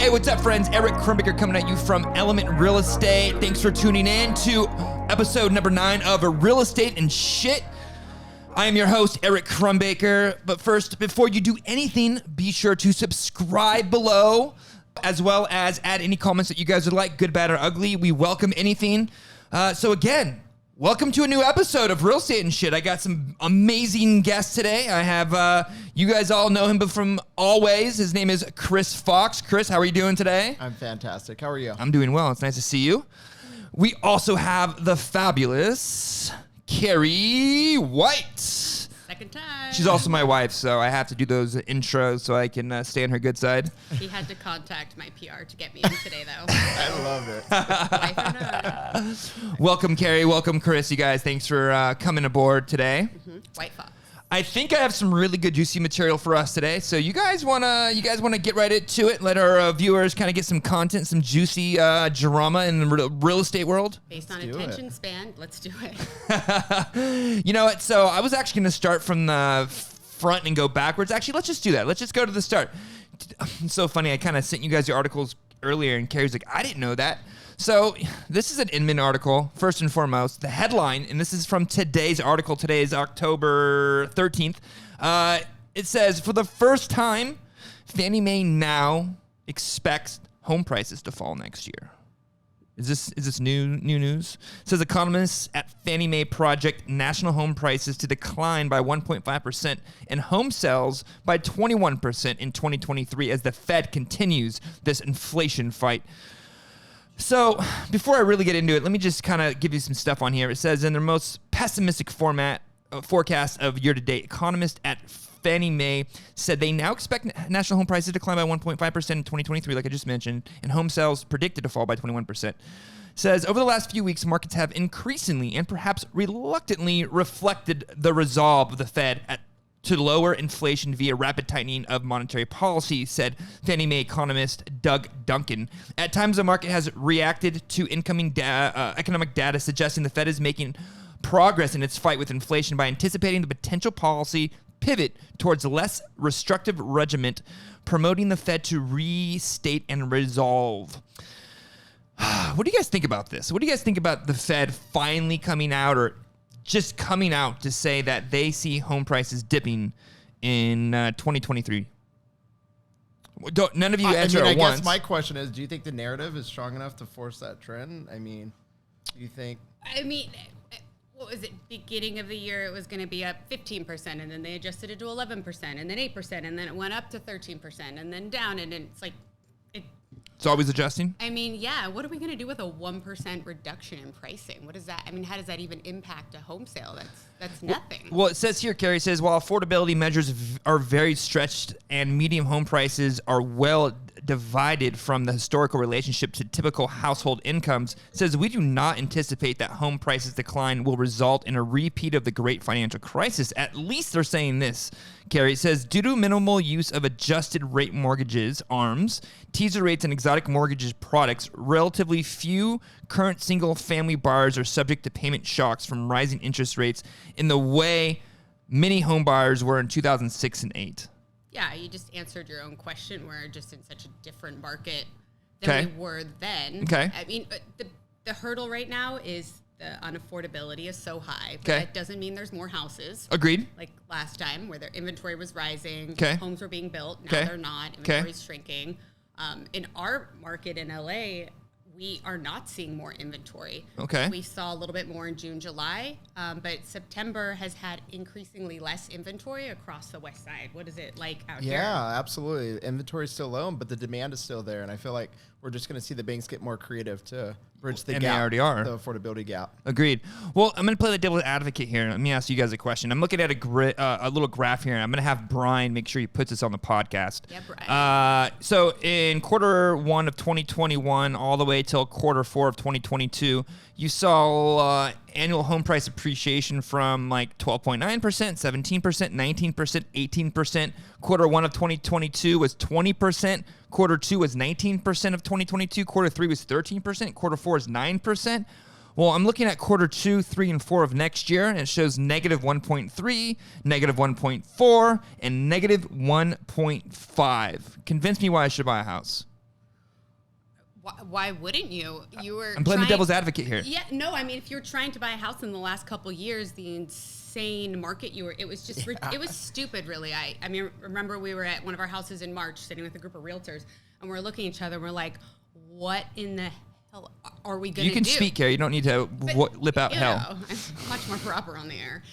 Hey, what's up, friends? Eric Crumbaker coming at you from Element Real Estate. Thanks for tuning in to episode number 9 of Real Estate and Shit. I am your host, Eric Crumbaker. But first, before you do anything, be sure to subscribe below, as well as add any comments that you guys would like, good, bad, or ugly. We welcome anything. So again, welcome to a new episode of Real Estate and Shit. I got some amazing guests today. I have, you guys all know him from always. His name is Chris Fox. Chris, how are you doing today? I'm fantastic. How are you? I'm doing well. It's nice to see you. We also have the fabulous Keri White. Second time. She's also my wife, so I have to do those intros so I can stay on her good side. He had to contact my PR to get me in today, though. I love it. Wife or not. Welcome, Keri. Welcome, Chris. You guys, thanks for coming aboard today. Mm-hmm. White Fox. I think I have some really good juicy material for us today. So you guys wanna get right into it? Let our viewers kind of get some content, some juicy drama in the real estate world. Based on attention span, let's do it. You know what? So I was actually going to start from the front and go backwards. Actually, let's just do that. Let's just go to the start. It's so funny. I kind of sent you guys the articles earlier, and Keri's like, I didn't know that. So this is an Inman article, first and foremost. The headline, and this is from today's article. Today is October 13th. It says, for the first time, Fannie Mae now expects home prices to fall next year. Is this new news? It says economists at Fannie Mae project national home prices to decline by 1.5% and home sales by 21% in 2023 as the Fed continues this inflation fight. So before I really get into it, let me just kind of give you some stuff on here. It says in their most pessimistic forecast of year-to-date, economists at Fannie Mae said they now expect national home prices to decline by 1.5% in 2023, like I just mentioned, and home sales predicted to fall by 21%. Says over the last few weeks, markets have increasingly and perhaps reluctantly reflected the resolve of the Fed to lower inflation via rapid tightening of monetary policy, said Fannie Mae economist Doug Duncan. At times, the market has reacted to incoming economic data suggesting the Fed is making progress in its fight with inflation by anticipating the potential policy pivot towards a less restrictive regiment, promoting the Fed to restate and resolve. What do you guys think about this? What do you guys think about the Fed finally coming out or just coming out to say that they see home prices dipping in 2023? None of you answer at once. I guess my question is, do you think the narrative is strong enough to force that trend? I mean, do you think... What was it? Beginning of the year, it was going to be up 15%, and then they adjusted it to 11%, and then 8%, and then it went up to 13%, and then down, and it's like... It's always adjusting? I mean, yeah. What are we going to do with a 1% reduction in pricing? What is that? I mean, how does that even impact a home sale? That's nothing. Well, it says here, Keri says, while affordability measures are very stretched and median home prices are well divided from the historical relationship to typical household incomes, says we do not anticipate that home prices decline will result in a repeat of the great financial crisis. At least they're saying this. Keri says, due to minimal use of adjusted rate mortgages, ARMs, teaser rates, and exotic mortgages products, relatively few current single-family buyers are subject to payment shocks from rising interest rates in the way many home buyers were in 2006 and 8. Yeah, you just answered your own question. We're just in such a different market than we were then. Okay. I mean, the hurdle right now is the unaffordability is so high. But that doesn't mean there's more houses. Agreed. Like last time where their inventory was rising, homes were being built. Now they're not. Inventory is shrinking. In our market in LA, we are not seeing more inventory. Okay. We saw a little bit more in June, July, but September has had increasingly less inventory across the west side. What is it like out here? Yeah, absolutely. Inventory is still low, but the demand is still there, and I feel like we're just going to see the banks get more creative to bridge the gap. They already are. The affordability gap. Agreed. Well, I'm going to play the devil's advocate here. Let me ask you guys a question. I'm looking at a little graph here, and I'm going to have Brian make sure he puts this on the podcast. Yeah, Brian. So in quarter 1 of 2021 all the way till quarter 4 of 2022, you saw annual home price appreciation from like 12.9%, 17%, 19%, 18%. Quarter 1 of 2022 was 20%. Quarter 2 was 19% of 2022. Quarter 3 was 13%. Quarter 4 is 9%. Well, I'm looking at quarter 2, 3, and 4 of next year, and it shows negative 1.3, negative 1.4, and negative 1.5. Convince me why I should buy a house. Why wouldn't you? I'm playing the devil's advocate here. Yeah, no, I mean, if you're trying to buy a house in the last couple of years, the insane market it was just, it was stupid, really. I mean, remember we were at one of our houses in March sitting with a group of realtors, and we're looking at each other, and we're like, what in the hell are we going to do? You can speak, Keri. You don't need to lip out hell. I'm much more proper on the air.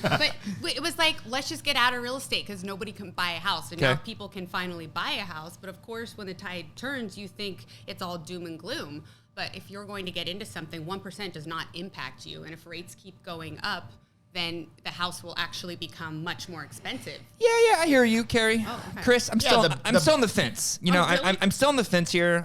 But it was like, let's just get out of real estate because nobody can buy a house. And now people can finally buy a house. But of course, when the tide turns, you think it's all doom and gloom. But if you're going to get into something, 1% does not impact you. And if rates keep going up, then the house will actually become much more expensive. Yeah, I hear you, Keri. Oh, okay. Chris, I'm still on the fence. You know, really? I'm still on the fence here.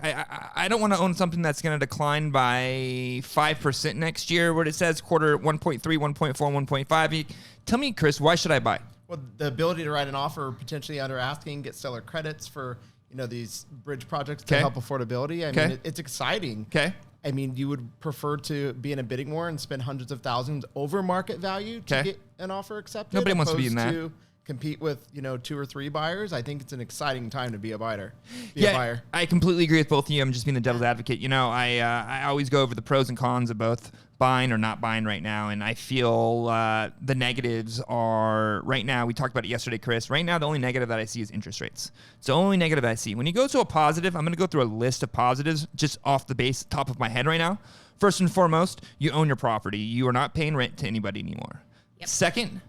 I don't want to own something that's going to decline by 5% next year, where it says quarter 1.3, 1.4, 1.5. Tell me, Chris, why should I buy? Well, the ability to write an offer potentially under asking, get seller credits for these bridge projects to help affordability. I mean, it's exciting. Okay. I mean, you would prefer to be in a bidding war and spend hundreds of thousands over market value to get an offer accepted. Nobody wants to be in that. To compete with 2 or 3 buyers. I think it's an exciting time to be a buyer. A buyer. I completely agree with both of you. I'm just being the devil's advocate. I always go over the pros and cons of both buying or not buying right now, and I feel the negatives are right now. We talked about it yesterday, Chris. Right now, the only negative that I see is interest rates. It's the only negative I see. When you go to a positive, I'm going to go through a list of positives just off the top of my head right now. First and foremost, you own your property. You are not paying rent to anybody anymore. Yep. Second,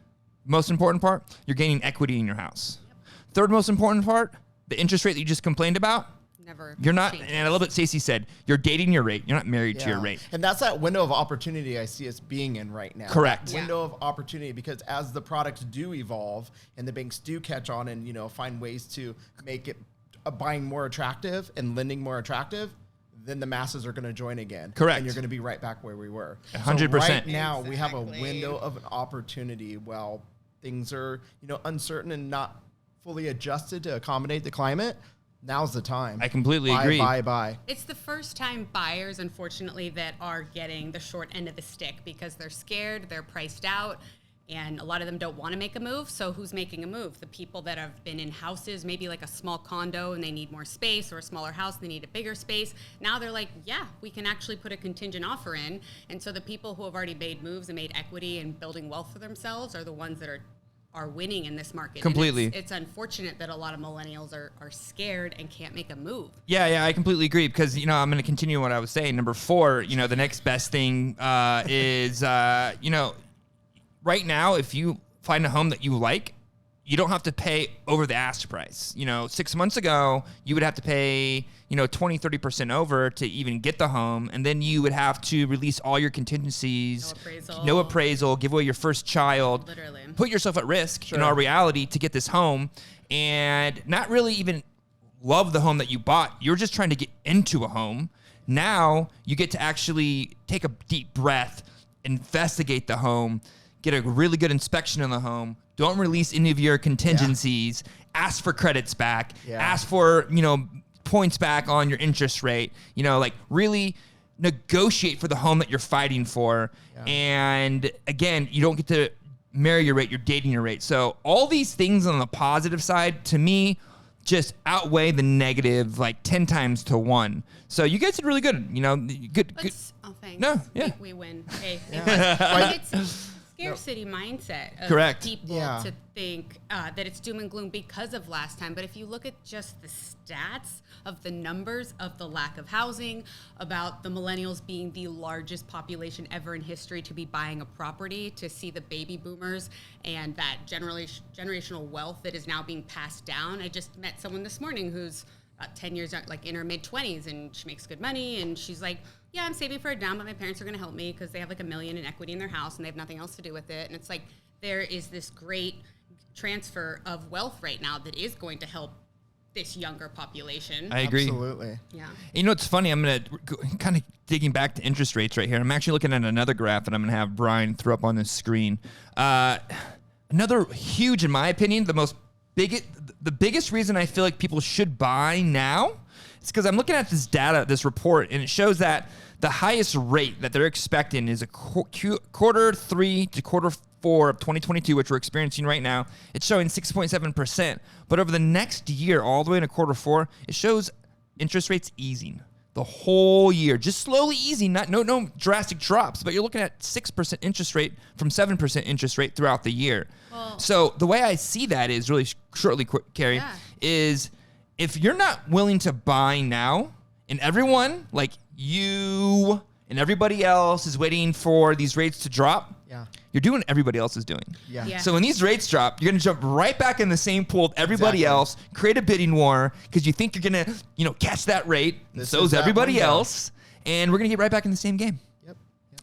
most important part, you're gaining equity in your house. Yep. Third most important part, the interest rate that you just complained about. You're not, changes. And a little bit Stacey said, you're dating your rate. You're not married to your rate. And that's that window of opportunity I see us being in right now. Correct. Window of opportunity, because as the products do evolve and the banks do catch on and, find ways to make it buying more attractive and lending more attractive, then the masses are going to join again. Correct. And you're going to be right back where we were. 100%. So right now, we have a window of an opportunity while things are, uncertain and not fully adjusted to accommodate the climate. Now's the time. I completely agree. Buy. It's the first time buyers, unfortunately, that are getting the short end of the stick because they're scared, they're priced out, and a lot of them don't want to make a move. So who's making a move? The people that have been in houses, maybe like a small condo and they need more space, or a smaller house and they need a bigger space. Now they're like, yeah, we can actually put a contingent offer in. And so the people who have already made moves and made equity and building wealth for themselves are the ones that are winning in this market. Completely. It's unfortunate that a lot of millennials are scared and can't make a move. Yeah, I completely agree because, I'm going to continue what I was saying. Number 4, the next best thing is, right now, if you find a home that you like, you don't have to pay over the ask price. 6 months ago, you would have to pay, 20, 30% over to even get the home. And then you would have to release all your contingencies. No appraisal, give away your first child. Literally. Put yourself at risk in our reality to get this home and not really even love the home that you bought. You're just trying to get into a home. Now you get to actually take a deep breath, investigate the home, get a really good inspection on the home. Don't release any of your contingencies. Ask for credits back. Ask for, points back on your interest rate. Really negotiate for the home that you're fighting for. And again, you don't get to marry your rate, you're dating your rate. So all these things on the positive side, to me, just outweigh the negative like 10 times to 1. So you guys did really good. Good. Oh, thanks. No, yeah. We win. Hey, it's scarcity mindset of people to think that it's doom and gloom because of last time. But if you look at just the stats of the numbers of the lack of housing, about the millennials being the largest population ever in history to be buying a property, to see the baby boomers and that generational wealth that is now being passed down. I just met someone this morning who's 10 years, like in her mid-20s, and she makes good money, and she's like, yeah, I'm saving for a down, but my parents are going to help me because they have like $1 million in equity in their house and they have nothing else to do with it. And it's like there is this great transfer of wealth right now that is going to help this younger population. I agree. Absolutely. Yeah. And it's funny. I'm going to kind of digging back to interest rates right here. I'm actually looking at another graph that I'm going to have Brian throw up on this screen. Another huge, in my opinion, the biggest reason I feel like people should buy now is because I'm looking at this data, this report, and it shows that the highest rate that they're expecting is a quarter 3 to quarter 4 of 2022, which we're experiencing right now. It's showing 6.7%. But over the next year, all the way into quarter 4, it shows interest rates easing. the whole year, just slowly easing, no drastic drops, but you're looking at 6% interest rate from 7% interest rate throughout the year. Well, so the way I see that is really shortly, Keri, is if you're not willing to buy now, and everyone like you and everybody else is waiting for these rates to drop, you're doing what everybody else is doing. So when these rates drop, you're going to jump right back in the same pool with everybody else, create a bidding war because you think you're going to, catch that rate. So is everybody else, and we're going to get right back in the same game.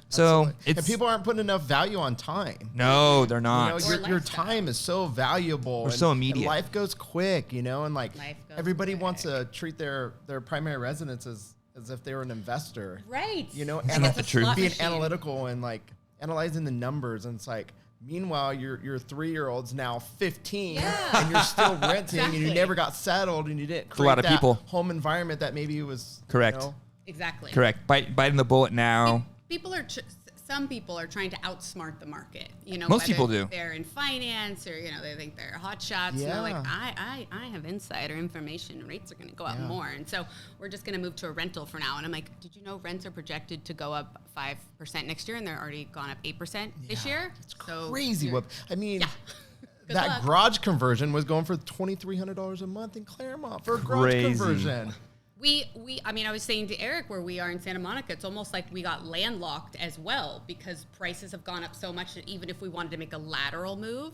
So and people aren't putting enough value on time. No, they're not. Your time is so valuable. Or so immediate. And life goes quick, and like everybody wants to treat their primary residence as if they were an investor. Right. Isn't that the truth? Being analytical and like analyzing the numbers, and it's like, meanwhile, your 3-year-old's now 15, and you're still renting, and you never got settled, and you didn't create that home environment that maybe was correct. Exactly. Correct. Biting the bullet now. Some people are trying to outsmart the market. Most people do. They're in finance, or they think they're hot shots. And they're like, I have insider information. Rates are going to go up more, and so we're just going to move to a rental for now. And I'm like, did you know rents are projected to go up 5% next year, and they're already gone up 8% this year? It's crazy. I mean. That garage conversion was going for $2,300 a month in Claremont for a garage conversion. I was saying to Eric, where we are in Santa Monica, it's almost like we got landlocked as well, because prices have gone up so much that even if we wanted to make a lateral move,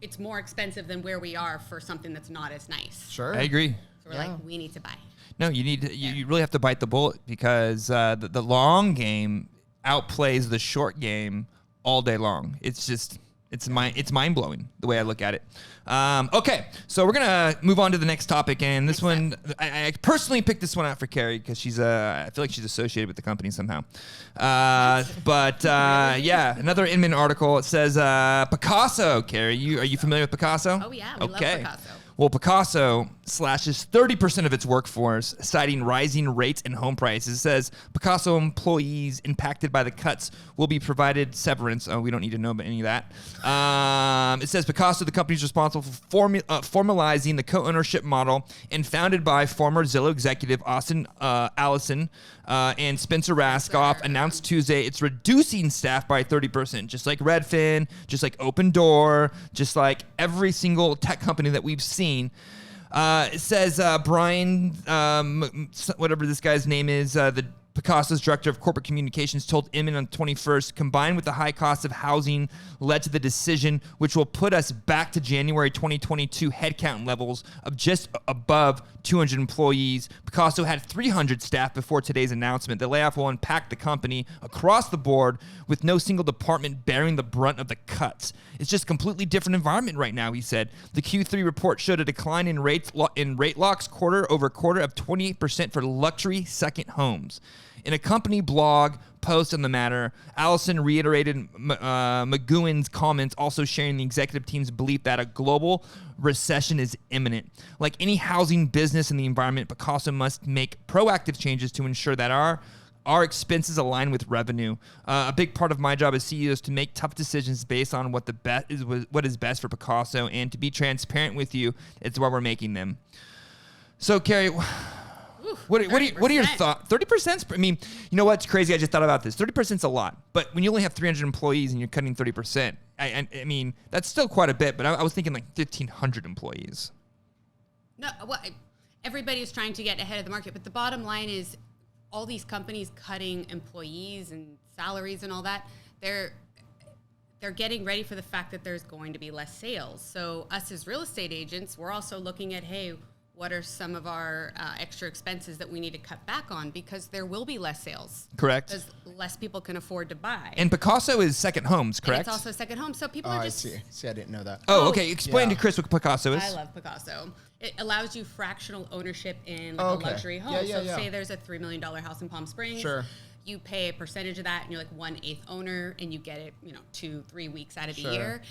it's more expensive than where we are for something that's not as nice. Sure. I agree. So we're like, we need to buy. No, you need to, you really have to bite the bullet, because the long game outplays the short game all day long. It's just... It's mind-blowing the way I look at it. Okay, so we're going to move on to the next topic. And this one, I personally picked this one out for Keri because I feel like she's associated with the company somehow. Another Inman article. It says, Picasso, Keri, are you familiar with Picasso? Oh, yeah, we love Picasso. Well, Picasso slashes 30% of its workforce, citing rising rates and home prices. It says Picasso employees impacted by the cuts will be provided severance. Oh, we don't need to know about any of that. It says Picasso, the company is responsible for formalizing the co-ownership model, and founded by former Zillow executive Austin Allison and Spencer Raskoff, announced Tuesday it's reducing staff by 30%, just like Redfin, just like Open Door, just like every single tech company that we've seen. It says Brian, whatever this guy's name is, the Picasso's director of corporate communications, told Inman on the 21st, combined with the high cost of housing, led to the decision, which will put us back to January 2022 headcount levels of just above 200 employees. Picasso had 300 staff before today's announcement. The layoff will impact the company across the board, with no single department bearing the brunt of the cuts. It's just a completely different environment right now, he said. The Q3 report showed a decline in rate locks quarter over quarter of 28% for luxury second homes. In a company blog post on the matter, Allison reiterated McGowan's comments, also sharing the executive team's belief that a global recession is imminent. Like any housing business in the environment, Picasso must make proactive changes to ensure that our expenses align with revenue. A big part of my job as CEO is to make tough decisions based on what is best for Picasso, and to be transparent with you, it's why we're making them. So, Keri, what are your thoughts? 30%? I mean, you know what's crazy? I just thought about this. 30% is a lot, but when you only have 300 employees and you're cutting 30%, I mean, that's still quite a bit. But I was thinking like 1,500 employees. No, well, everybody is trying to get ahead of the market, but the bottom line is, all these companies cutting employees and salaries and all that, they're getting ready for the fact that there's going to be less sales. So us as real estate agents, we're also looking at, hey, what are some of our extra expenses that we need to cut back on, because there will be less sales. Correct. Because less people can afford to buy. And Picasso is second homes, correct? And it's also second homes. So people are just... I see. I didn't know that. Oh, okay. Explain to Chris what Picasso is. I love Picasso. It allows you fractional ownership in a luxury home. Say there's a $3 million house in Palm Springs. Sure. You pay a percentage of that, and you're like 1/8 owner, and you get it, 2-3 weeks out of the year.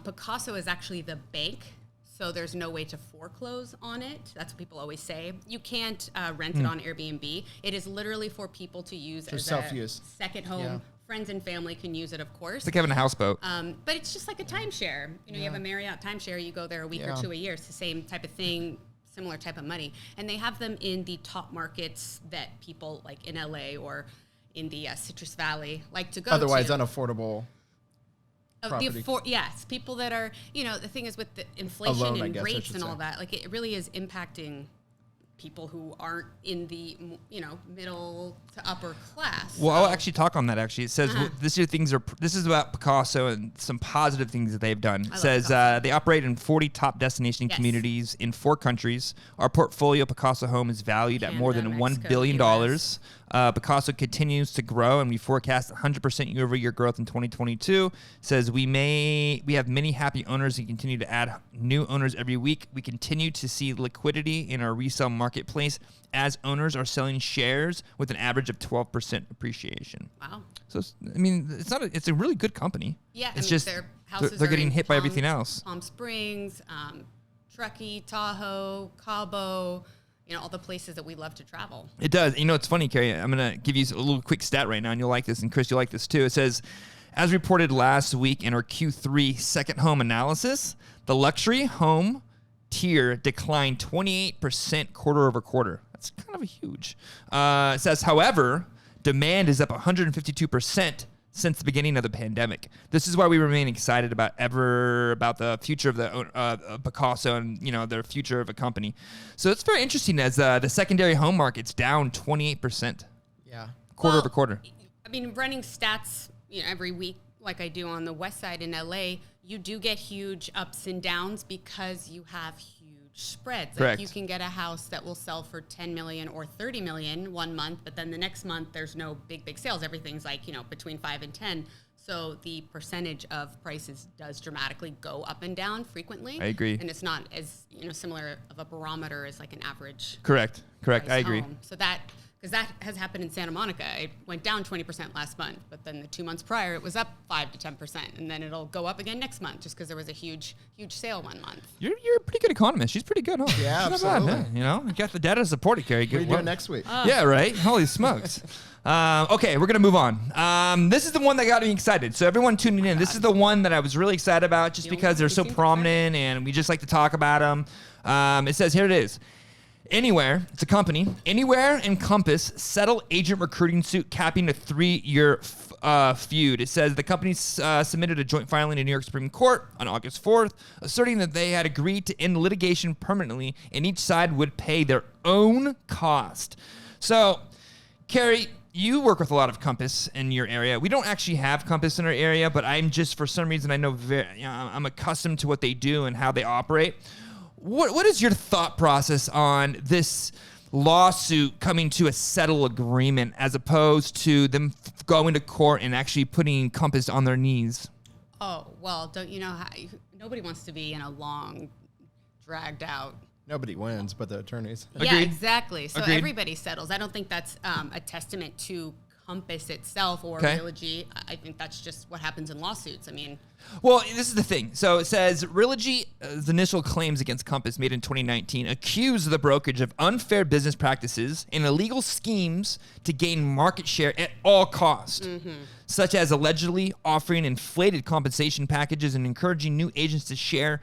Picasso is actually the bank, so there's no way to foreclose on it. That's what people always say. You can't rent it on Airbnb. It is literally for people to use as self-use. A second home. Yeah. Friends and family can use it, of course. It's like having a houseboat. But it's just like a timeshare. You have a Marriott timeshare. You go there a week or two a year. It's the same type of thing. similar type of money. And they have them in the top markets that people like in LA or in the Citrus Valley like to go Otherwise to. unaffordable. Yes, people that are, the thing is with the inflation and rates and all that, like it really is impacting people who aren't in the, middle to upper class. Well, I'll actually talk on that. Actually, it says this is about Picasso and some positive things that they've done. It says they operate in 40 top destination communities in 4 countries. Our portfolio Picasso Home is valued at more than $1 billion. Picasso continues to grow, and we forecast 100% year-over-year growth in 2022. It says we have many happy owners and continue to add new owners every week. We continue to see liquidity in our resale marketplace as owners are selling shares with an average of 12% appreciation. Wow. So it's a really good company. Yeah, it's just their houses they're getting in hit by everything else. Palm Springs, Truckee, Tahoe, Cabo. All the places that we love to travel. It does. It's funny, Keri. I'm going to give you a little quick stat right now, and you'll like this, and Chris, you'll like this too. It says, as reported last week in our Q3 second home analysis, the luxury home tier declined 28% quarter over quarter. That's kind of a huge. It says, however, demand is up 152% since the beginning of the pandemic. This is why we remain excited about the future of the Picasso and their future of a company. So it's very interesting as the secondary home market's down 28%. Yeah, quarter over quarter. I mean, running stats every week like I do on the west side in LA, you do get huge ups and downs because you have huge spreads. Correct. Like you can get a house that will sell for 10 million or 30 million one month, but then the next month there's no big sales. Everything's like, between 5 and 10. So the percentage of prices does dramatically go up and down frequently. I agree. And it's not as, similar of a barometer as like an average. Correct. I agree. Home. So because that has happened in Santa Monica. It went down 20% last month, but then the 2 months prior, it was up 5 to 10%, and then it'll go up again next month just because there was a huge sale one month. You're a pretty good economist. She's pretty good, huh? Yeah, She's absolutely. not bad, huh? You got the data to support it, Keri. What are you doing next week? Yeah, right? Holy smokes. Okay, we're going to move on. This is the one that got me excited. So everyone tuning in, this is the one that I was really excited about just because they're so prominent and we just like to talk about them. It says, here it is. Anywhere, it's a company, Anywhere and Compass settle agent recruiting suit capping a 3-year feud. It says the company submitted a joint filing to New York Supreme Court on August 4th, asserting that they had agreed to end litigation permanently and each side would pay their own cost. So, Keri, you work with a lot of Compass in your area. We don't actually have Compass in our area, but I'm just, for some reason, I'm accustomed to what they do and how they operate. What is your thought process on this lawsuit coming to a settle agreement as opposed to them going to court and actually putting Compass on their knees? Oh, well, don't you know how nobody wants to be in a long, dragged out. Nobody wins but the attorneys. Yeah, Agreed. Exactly. So Agreed. Everybody settles. I don't think that's a testament to Compass itself or Realogy. I think that's just what happens in lawsuits. I mean, well, this is the thing. So it says Realogy's initial claims against Compass made in 2019 accuse the brokerage of unfair business practices and illegal schemes to gain market share at all costs, such as allegedly offering inflated compensation packages and encouraging new agents to share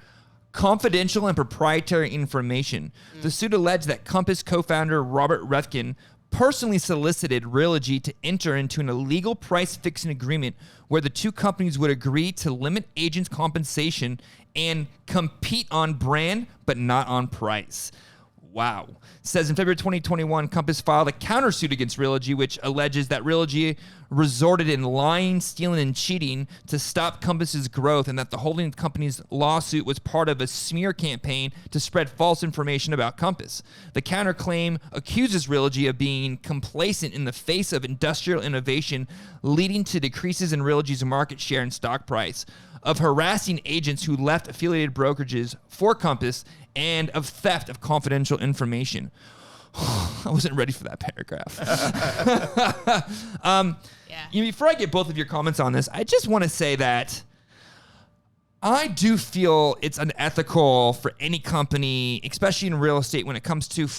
confidential and proprietary information. The suit alleged that Compass co-founder Robert Refkin personally solicited Realogy to enter into an illegal price-fixing agreement where the two companies would agree to limit agents' compensation and compete on brand but not on price. Wow. It says in February 2021, Compass filed a countersuit against Realogy, which alleges that Realogy resorted in lying, stealing, and cheating to stop Compass's growth, and that the holding company's lawsuit was part of a smear campaign to spread false information about Compass. The counterclaim accuses Realogy of being complacent in the face of industrial innovation, leading to decreases in Realogy's market share and stock price, of harassing agents who left affiliated brokerages for Compass, and of theft of confidential information. I wasn't ready for that paragraph. Before I get both of your comments on this, I just want to say that I do feel it's unethical for any company, especially in real estate, when it comes to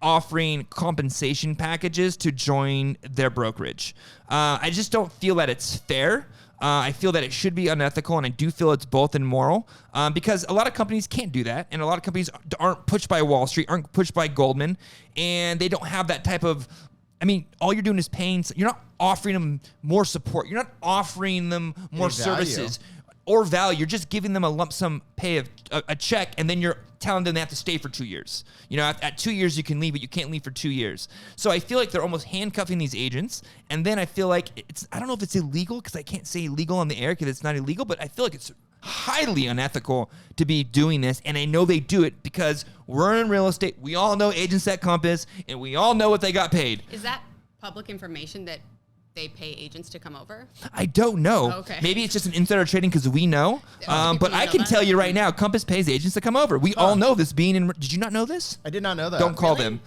offering compensation packages to join their brokerage. I just don't feel that it's fair. I feel that it should be unethical, and I do feel it's both immoral because a lot of companies can't do that, and a lot of companies aren't pushed by Wall Street, aren't pushed by Goldman, and they don't have that type of. I mean, all you're doing is paying. You're not offering them more support. You're not offering them more services or value. You're just giving them a lump sum pay of a check, and then you're telling them they have to stay for 2 years. You know, at 2 years you can leave, but you can't leave for 2 years. So I feel like they're almost handcuffing these agents, and then I feel like I don't know if it's illegal because I can't say illegal on the air because it's not illegal, but I feel like it's highly unethical to be doing this, and I know they do it because we're in real estate. We all know agents at Compass, and we all know what they got paid. Is that public information that they pay agents to come over? I don't know. Okay. Maybe it's just an insider trading because we know. But I can tell you right now, Compass pays agents to come over. We all know this being in. Did you not know this? I did not know that. Don't call them.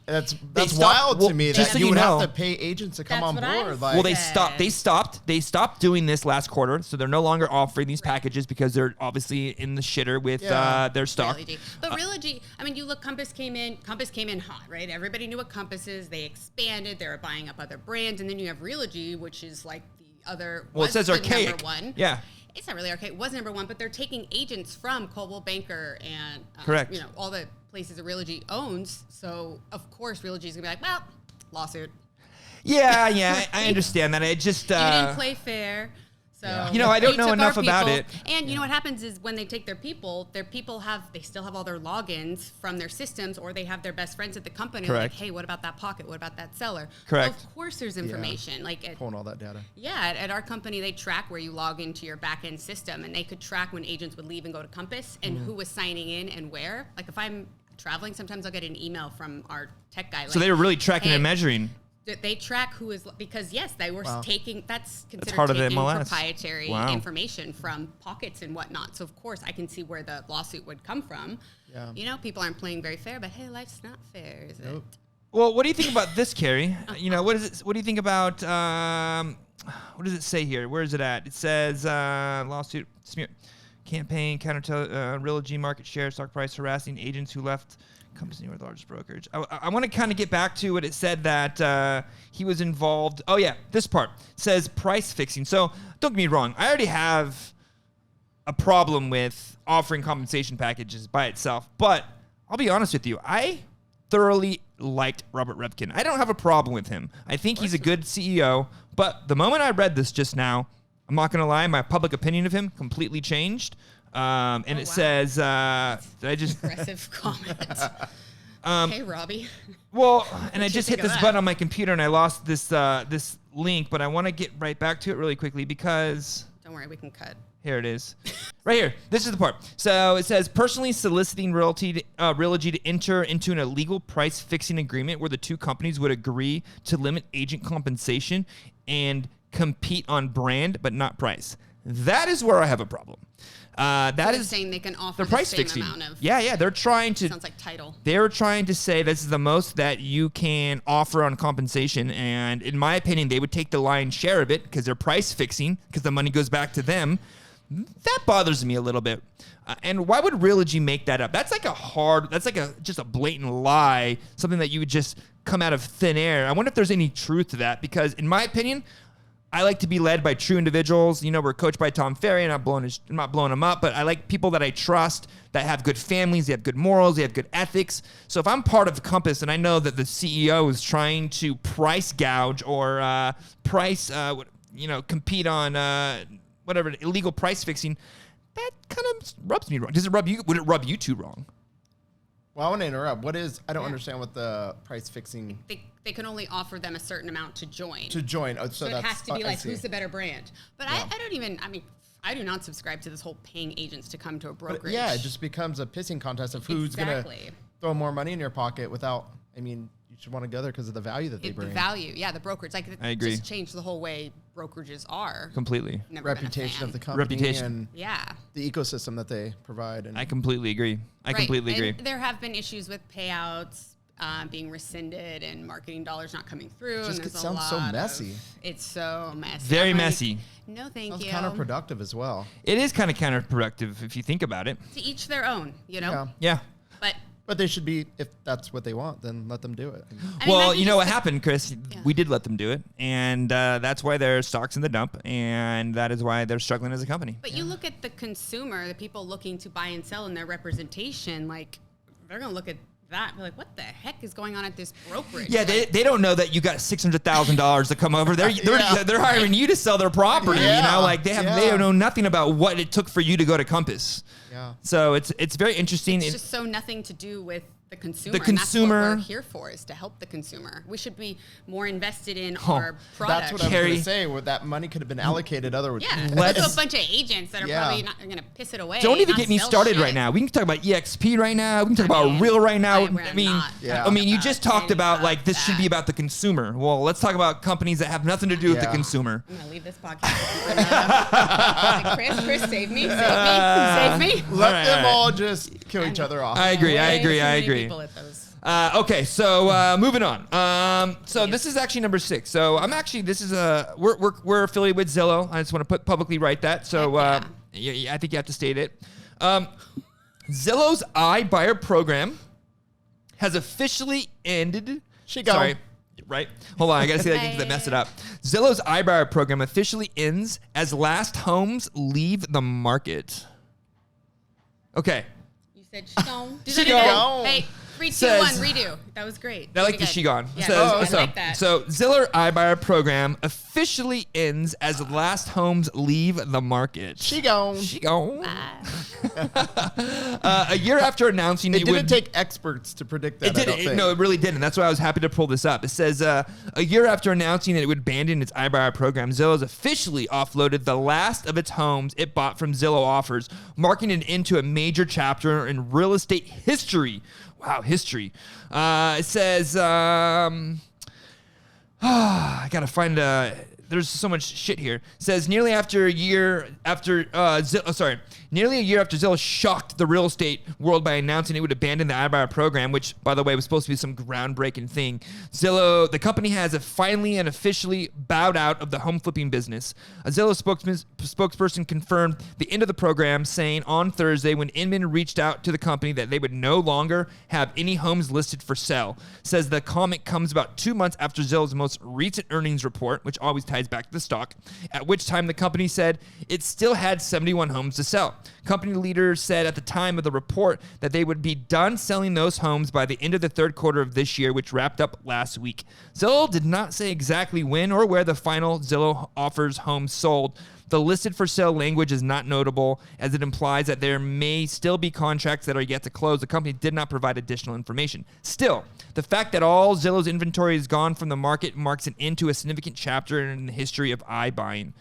That's wild to me that you would have to pay agents to come on board. Well, they stopped doing this last quarter, so they're no longer offering these packages because they're obviously in the shitter with their stock. But Realogy, I mean, you look, Compass came in hot, right? Everybody knew what Compass is. They expanded. They were buying up other brands, and then you have Realogy, which is like the other. Well, it says archaic. Number one. Yeah. It's not really archaic. It was number one, but they're taking agents from Coldwell Banker and correct. You know, all the places that Realogy owns. So of course Realogy is gonna be like, well, lawsuit. Yeah, I understand that. I just you didn't play fair. So you know, I don't know enough about it. And you know what happens is when they take their people they still have all their logins from their systems, or they have their best friends at the company. Correct. Like, hey, what about that pocket? What about that seller? Correct. Well, of course there's information. Like pulling all that data. Yeah, at our company they track where you log into your back end system, and they could track when agents would leave and go to Compass and who was signing in and where. Like if I'm traveling, sometimes I'll get an email from our tech guy. So they were really tracking and measuring. They track who is, because yes, they were taking, that's considered part taking of the MLS. proprietary information from pockets and whatnot. So of course I can see where the lawsuit would come from. Yeah. You know, people aren't playing very fair, but hey, life's not fair, is it? Well, what do you think about this, Keri? You know, what is it? What do you think about, what does it say here? Where is it at? It says lawsuit, smear, campaign, counter Realogy market share, stock price, harassing agents who left company with largest brokerage. I want to kind of get back to what it said that he was involved. Oh yeah, this part says price fixing. So don't get me wrong. I already have a problem with offering compensation packages by itself, but I'll be honest with you. I thoroughly liked Robert Revkin. I don't have a problem with him. I think he's a good CEO, but the moment I read this just now, I'm not going to lie, my public opinion of him completely changed. And it says, did I just aggressive comment? Hey, Robbie. Well, and I just hit this button on my computer and I lost this this link, but I want to get right back to it really quickly because don't worry, we can cut. Here it is. Right here. This is the part. So it says personally soliciting Realogy to enter into an illegal price fixing agreement where the two companies would agree to limit agent compensation and compete on brand but not price. That is where I have a problem. That is saying they can offer the price same fixing. Amount of. Yeah. They're trying to. Sounds like title. They're trying to say this is the most that you can offer on compensation, and in my opinion, they would take the lion's share of it because they're price fixing because the money goes back to them. That bothers me a little bit. And why would Realogy make that up? That's like just a blatant lie, something that you would just come out of thin air. I wonder if there's any truth to that because, in my opinion, I like to be led by true individuals. You know, we're coached by Tom Ferry, and I'm not blowing him up, but I like people that I trust, that have good families, they have good morals, they have good ethics. So if I'm part of Compass and I know that the CEO is trying to price gouge or compete on whatever, illegal price fixing, that kind of rubs me wrong. Would it rub you two wrong? Well, I want to interrupt. I don't understand what the price fixing. They can only offer them a certain amount to join. So it has to be like, who's the better brand? But yeah. I do not subscribe to this whole paying agents to come to a brokerage. But yeah, it just becomes a pissing contest of who's going to throw more money in your pocket without, you should want to go there because of the value that they bring. The value, yeah, the brokerage. I agree. Just changed the whole way brokerages are. Completely. Reputation of the company. And yeah. the ecosystem that they provide. And I completely agree. I completely agree. There have been issues with payouts being rescinded and marketing dollars not coming through. It sounds so messy. It's so messy. Very messy. No, thank you. It's counterproductive as well. It is kind of counterproductive if you think about it. To each their own, you know? Yeah. But But they should be, if that's what they want, then let them do it. Well, you know what happened, Chris? Yeah. We did let them do it, and that's why their stock's in the dump, and that is why they're struggling as a company. But you look at the consumer, the people looking to buy and sell, and their representation, like, they're going to look at that and be like, what the heck is going on at this brokerage? Yeah, they don't know that you got $600,000 to come over. They're hiring you to sell their property. You know, like they don't know nothing about what it took for you to go to Compass. Yeah. So it's very interesting. It's just so nothing to do with the consumer. And that's what we're here for, is to help the consumer. We should be more invested in our product. That's what I was going to say. Where that money could have been allocated otherwise. Yeah, let's a bunch of agents that are probably not going to piss it away. Don't even get me started right now. We can talk about EXP right now. We can talk about Real right now. I mean, you just talked about like this should be about the consumer. Well, let's talk about companies that have nothing to do with the consumer. I'm going to leave this podcast. Chris, save me. Let them all just kill each other off. I agree. Okay, so moving on. So this is actually number 6. So we're affiliated with Zillow. I just want to publicly write that. So I think you have to state it. Zillow's iBuyer program has officially ended. Sorry. Right? Hold on, I gotta say that because I messed it up. Zillow's iBuyer program officially ends as last homes leave the market. Okay. You said she gone. Do that again. Hey, 3, 2, 1, redo. That was great. I like the she gone. Yeah, I like that. So Zillow iBuyer program officially ends as last homes leave the market. She gone. A year after announcing it didn't take experts to predict that. It didn't. No, it really didn't. That's why I was happy to pull this up. It says a year after announcing that it would abandon its iBuyer program, Zillow has officially offloaded the last of its homes it bought from Zillow Offers, marking it into a major chapter in real estate history. Wow, history. It says, I gotta find there's so much shit here. It says nearly a year after Zillow shocked the real estate world by announcing it would abandon the iBuyer program, which, by the way, was supposed to be some groundbreaking thing. Zillow, the company has finally and officially bowed out of the home flipping business. A Zillow spokesperson confirmed the end of the program, saying on Thursday when Inman reached out to the company that they would no longer have any homes listed for sale. Says the comment comes about 2 months after Zillow's most recent earnings report, which always ties back to the stock, at which time the company said it still had 71 homes to sell. Company leaders said at the time of the report that they would be done selling those homes by the end of the third quarter of this year, which wrapped up last week. Zillow did not say exactly when or where the final Zillow Offers homes sold. The listed for sale language is not notable, as it implies that there may still be contracts that are yet to close. The company did not provide additional information. Still, the fact that all Zillow's inventory is gone from the market marks an end to a significant chapter in the history of iBuying.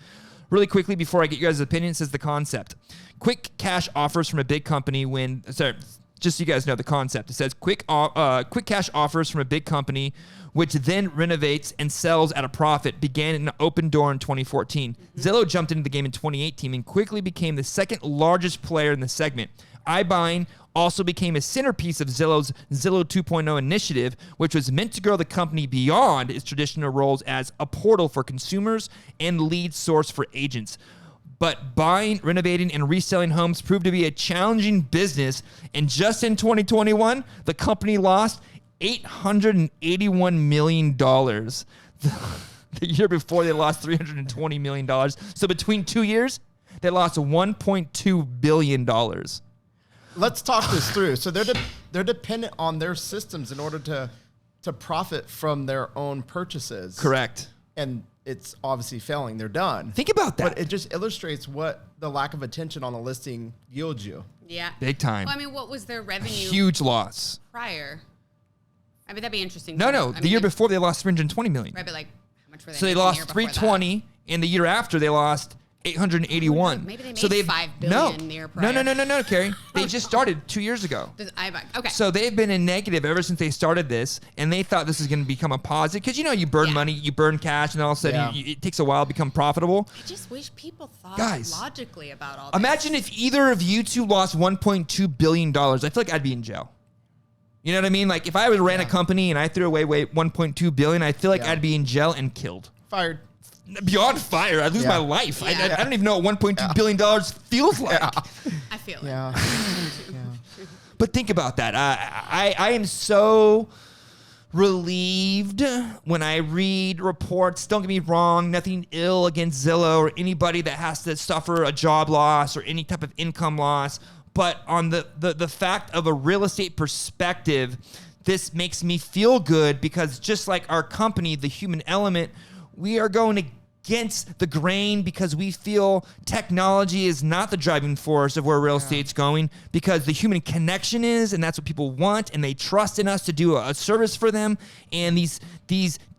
Really quickly, before I get you guys' opinion, says the concept. Quick cash offers from a big company just so you guys know the concept. It says quick cash offers from a big company, which then renovates and sells at a profit, began an open door in 2014. Zillow jumped into the game in 2018 and quickly became the second largest player in the segment. iBuying also became a centerpiece of Zillow's Zillow 2.0 initiative, which was meant to grow the company beyond its traditional roles as a portal for consumers and lead source for agents. But buying, renovating, and reselling homes proved to be a challenging business, and just in 2021, the company lost $881 million. The year before, they lost $320 million. So between 2 years, they lost $1.2 billion. Let's talk this through. So they're dependent on their systems in order to profit from their own purchases. Correct. And it's obviously failing. They're done. Think about that. But it just illustrates what the lack of attention on a listing yields you. Yeah. Big time. Well, I mean, what was their revenue? Huge loss. Prior. I mean, that'd be interesting. The year before they lost $320 million. Right, but like, how much were they? So they lost $320, and the year after they lost $881. Maybe they made $5 billion the year prior. No, Keri. They just started 2 years ago. Okay. So they've been in negative ever since they started this, and they thought this was going to become a positive. Because, you burn money, you burn cash, and all of a sudden it takes a while to become profitable. I just wish people thought logically about all this. Imagine if either of you two lost $1.2 billion. I feel like I'd be in jail. You know what I mean? Like, if I ran a company and I threw away $1.2 billion, I feel like I'd be in jail and killed. Fired. Beyond fire, I'd lose my life. Yeah. I don't even know what $1.2 billion feels like. I feel it. Yeah. But think about that. I am so relieved when I read reports. Don't get me wrong, nothing ill against Zillow or anybody that has to suffer a job loss or any type of income loss. But on the fact of a real estate perspective, this makes me feel good because just like our company, The Human Element, we are going against the grain because we feel technology is not the driving force of where real estate's going, because the human connection is, and that's what people want, and they trust in us to do a service for them. And these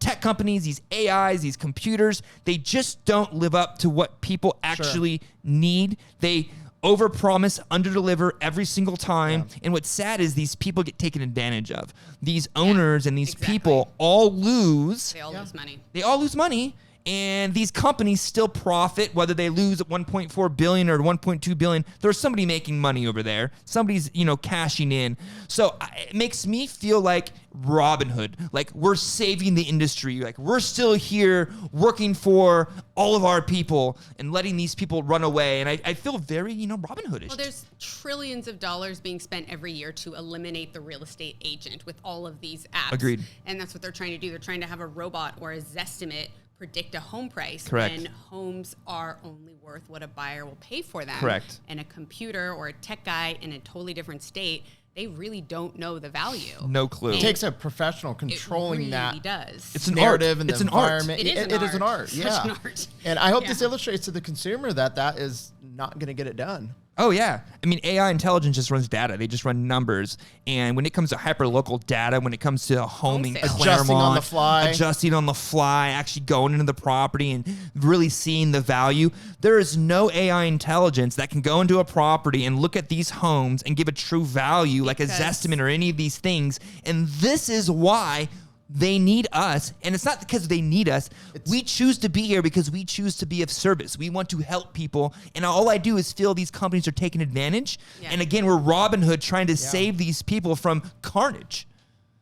tech companies, these AIs, these computers, they just don't live up to what people actually need. They overpromise, underdeliver every single time. Yeah. And what's sad is these people get taken advantage of. These owners and these people all lose. They all lose money. They all lose money. And these companies still profit, whether they lose at 1.4 billion or 1.2 billion. There's somebody making money over there. Somebody's, cashing in. So it makes me feel like Robin Hood. Like we're saving the industry. Like we're still here working for all of our people and letting these people run away. And I feel very, Robin Hoodish. Well, there's trillions of dollars being spent every year to eliminate the real estate agent with all of these apps. Agreed. And that's what they're trying to do. They're trying to have a robot or a Zestimate predict a home price. Correct. When homes are only worth what a buyer will pay for them. Correct. And a computer or a tech guy in a totally different state, they really don't know the value. No clue. It takes a professional controlling it really that does. It's an narrative art. and the It's an environment. It is an It art. is an art. Such Yeah. an art. And I hope this illustrates to the consumer that is not going to get it done. Oh, yeah. I mean, AI intelligence just runs data. They just run numbers. And when it comes to hyper-local data, when it comes to homing, Claremont, Adjusting on the fly. Adjusting on the fly, actually going into the property and really seeing the value, there is no AI intelligence that can go into a property and look at these homes and give a true value like a Zestimate or any of these things. And this is why they need us, and it's not because they need us. We choose to be here because we choose to be of service. We want to help people, and all I do is feel these companies are taking advantage. Yeah. And again, we're Robin Hood trying to save these people from carnage.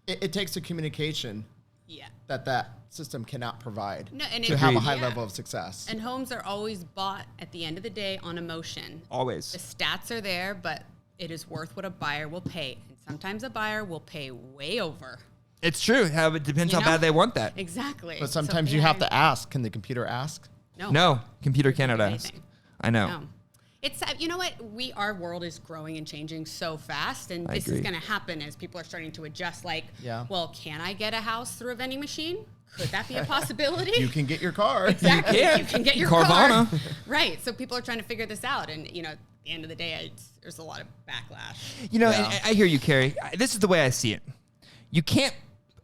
It takes a communication that system cannot provide and to have a high level of success. And homes are always bought at the end of the day on emotion. Always. The stats are there, but it is worth what a buyer will pay. And sometimes a buyer will pay way over. It's true. It depends how bad they want that. Exactly. But sometimes you have to ask. Can the computer ask? No, computer cannot ask. I know. No. It's you know what? Our world is growing and changing so fast, and this is going to happen as people are starting to adjust. Like, well, can I get a house through a vending machine? Could that be a possibility? You can get your car. Exactly. You can get your Carvana. car. Right. So people are trying to figure this out, and at the end of the day, there's a lot of backlash. And I hear you, Keri. This is the way I see it. You can't.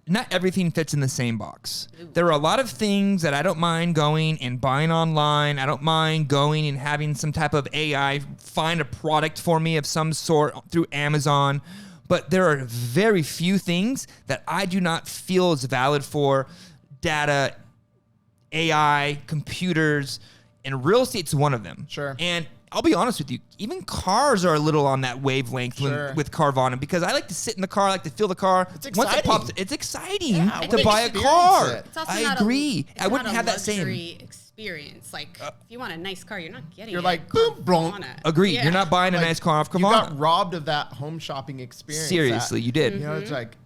Not everything fits in the same box. There are a lot of things that I don't mind going and buying online. I don't mind going and having some type of AI find a product for me of some sort through Amazon. But there are very few things that I do not feel is valid for data, AI, computers, and real estate's one of them. Sure. And I'll be honest with you, even cars are a little on that wavelength with Carvana, because I like to sit in the car, I like to feel the car. It's exciting. Once it pops, it's exciting to buy a car. It's also I agree. I wouldn't have that same same experience. Like, if you want a nice car, you're not getting You're it. like, boom, boom. Agreed. Yeah. You're not buying a nice car off Carvana. You got robbed of that home shopping experience. Seriously, you did. It's like,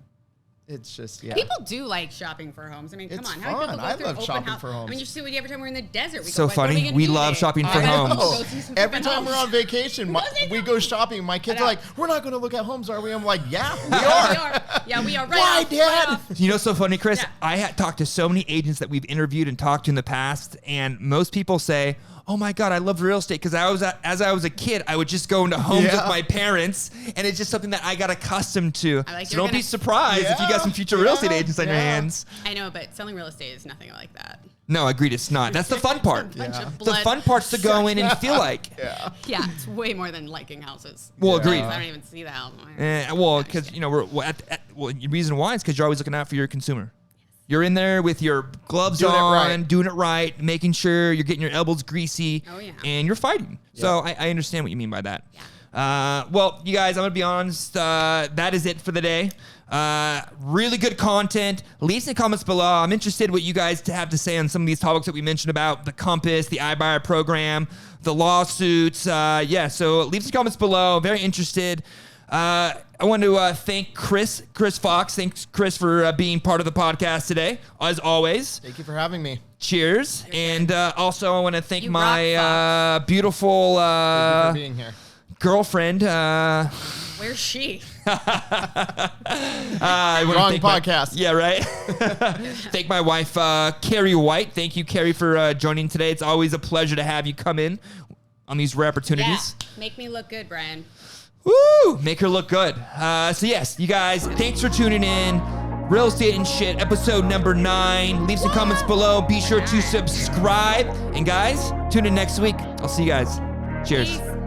it's just, People do like shopping for homes. I mean, come on. How many people go through open shopping house? for homes. I mean, you see every time we're in the desert. We so go, funny. We love shopping for homes. Every time we're on vacation, we go shopping. My kids are like, we're not going to look at homes, are we? I'm like, yeah, we are. Yeah, we are. Why, Dad? So funny, Chris? Yeah. I had talked to so many agents that we've interviewed and talked to in the past, and most people say, oh my God, I love real estate because as I was a kid, I would just go into homes with my parents, and it's just something that I got accustomed to. So don't be surprised if you got some future real estate agents on your hands. I know, but selling real estate is nothing like that. No, agreed, it's not. That's the fun part. The fun part's to go in and feel like. Yeah, it's way more than liking houses. Well, agreed. I don't even see the house. Well, because the reason why is because you're always looking out for your consumer. You're in there with your gloves on, doing it right, making sure you're getting your elbows greasy, and you're fighting. Yeah. So I understand what you mean by that. Yeah. Well, you guys, I'm going to be honest. That is it for the day. Really good content. Leave some comments below. I'm interested what you guys have to say on some of these topics that we mentioned about the Compass, the iBuyer program, the lawsuits. So leave some comments below. Very interested. I want to thank Chris Fox. Thanks, Chris, for being part of the podcast today, as always. Thank you for having me. Cheers. And also, I want to thank my beautiful Thank you for being here. Girlfriend. Where's she? Wrong podcast. Yeah, right. Thank my wife, Keri White. Thank you, Keri, for joining today. It's always a pleasure to have you come in on these rare opportunities. Yeah. Make me look good, Brian. Woo! Make her look good. So yes, you guys, thanks for tuning in. Real Estate and Shit, episode number 9. Leave some comments below. Be sure to subscribe. And guys, tune in next week. I'll see you guys. Cheers. Peace.